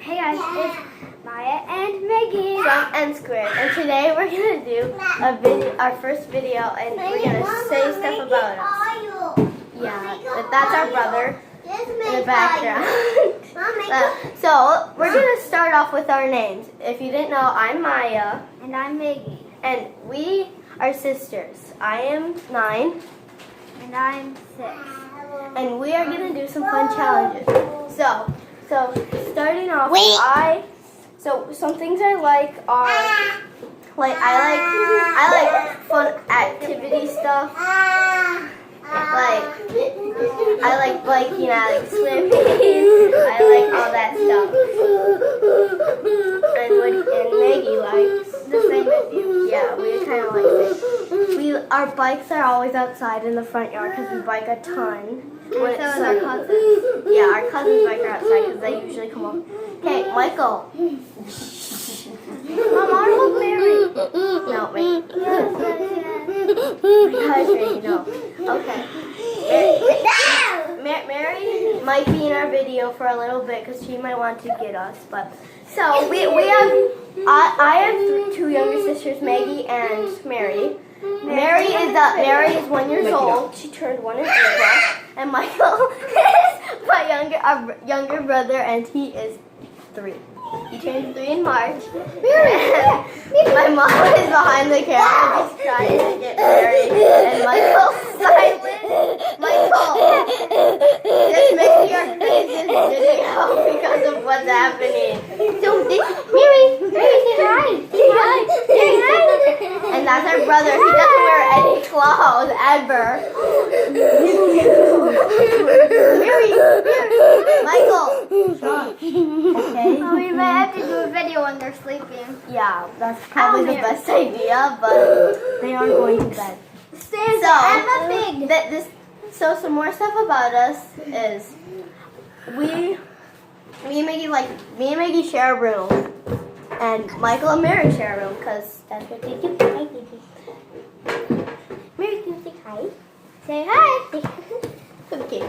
Hey guys, it's Maya and Maggie from N Squared, and today we're gonna do a video, our first video, and we're gonna say stuff about us. Yeah, that's our brother in the background. So we're gonna start off with our names. If you didn't know, I'm Maya and I'm Maggie, and we are sisters. I am 9 and I'm 6. And we are gonna do some fun challenges. So starting off, so some things I like are I like fun activity stuff. Like I like biking, I like swimming, I like all that stuff. And Maggie likes The same as you. Yeah, we kind of like it. Our bikes are always outside in the front yard because we bike a ton. When so is our cousins. Yeah, our cousins' bike are outside because they usually come up. Okay, Michael. Mom, I want Mary. No, wait. Guys, ready? No. Okay. Mary might be in our video for a little bit because she might want to get us. But so we have. I have two younger sisters, Maggie and Mary. Mary is 1 year old. She turned 1 in April, and Michael is my younger brother, and he is 3. He turned 3 in March. My mom is behind the camera just trying to get Mary, and Michael's silent. Michael, this makes your craziest video because of what's happening. So Mary, say hi. Say hi. And that's our brother. He doesn't wear any clothes ever. Mary, Michael. Okay. Oh, we might have to do a video when they're sleeping. Yeah, that's probably the best idea, but they aren't going to bed. So some more stuff about us is me and Maggie share a room, and Michael and Mary share a room because that's what they do. Mary, can you say hi? Say hi. Okay.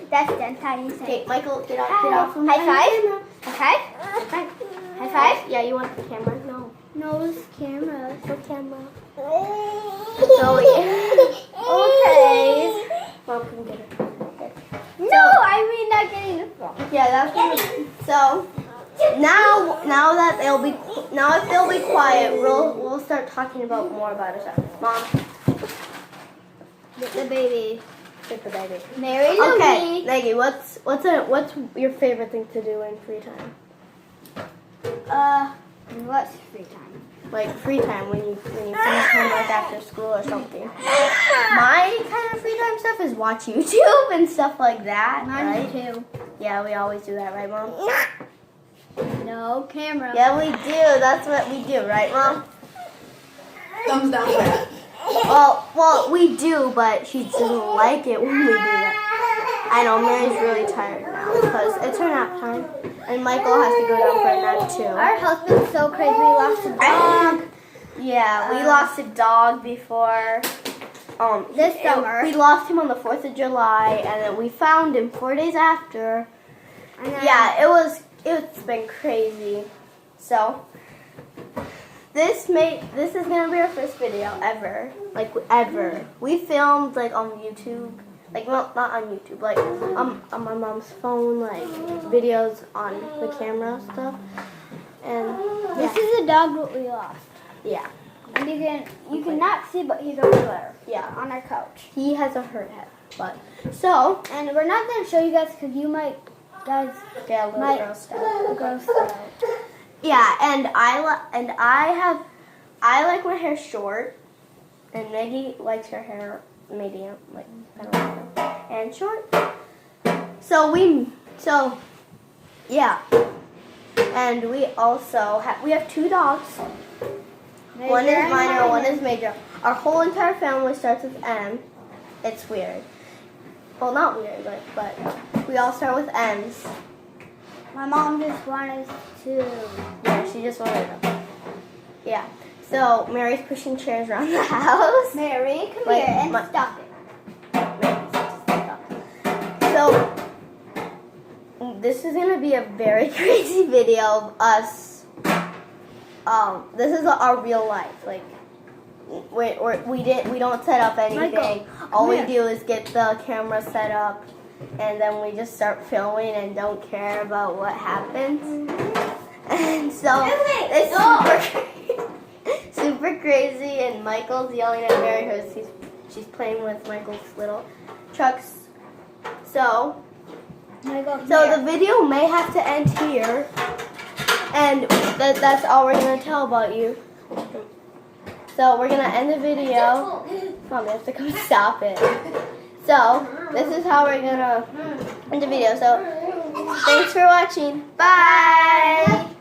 That's then how you say. Okay, Michael, get off from High five. camera. High five. High five. Yeah, you want the camera? No. No, it's camera. No camera. So okay. Mom can get it. Okay. No, I mean not getting the phone. Yeah, that's what. So now if they'll be quiet, we'll start talking about more about ourselves. Mom, Get the baby. get the baby. Mary. Okay, Maggie, what's your favorite thing to do in free time? What's free time? Like free time when you finish homework after school or something. My kind of free time stuff is watch YouTube and stuff like that. Mine right? too. Yeah, we always do that, right, Mom? No camera. Yeah, we do. That's what we do, right, Mom? Thumbs down for that. Well, we do, but she doesn't like it when we do that. I know Mary's really tired now because it's her nap time, and Michael has to go down for a nap too. Our house been so crazy. We lost a dog. Yeah, we lost a dog before. This summer. We lost him on the 4th of July, and then we found him 4 days after. Yeah, it's been crazy. So this is gonna be our first video ever, like ever. We filmed like on YouTube, like not on YouTube, like on my mom's phone, like videos on the camera stuff. And This is a dog that we lost. yeah, And you cannot see, but he's over there. yeah, On our couch. he has a hurt head, but so And we're not gonna show you guys because you might get a little grossed out. gross out. Yeah, and I like my hair short, and Maggie likes her hair medium, like kind of long and short. So yeah, and we also have 2 dogs. One is minor, one is major. Our whole entire family starts with M. It's weird. Well, not weird, but we all start with M's. My mom just wanted to. Yeah, she just wanted to. Yeah. So Mary's pushing chairs around the house. Mary, come Like, here and stop it. So this is gonna be a very crazy video of us. This is our real life. Like, we don't set up anything. Michael, All we here. do is get the camera set up, and then we just start filming and don't care about what happens. And so it's super crazy. And Michael's yelling at Mary because she's playing with Michael's little trucks. So the video may have to end here, and that's all we're gonna tell about you. So we're gonna end the video. Mom, you have to come stop it. So this is how we're gonna end the video. So thanks for watching. Bye.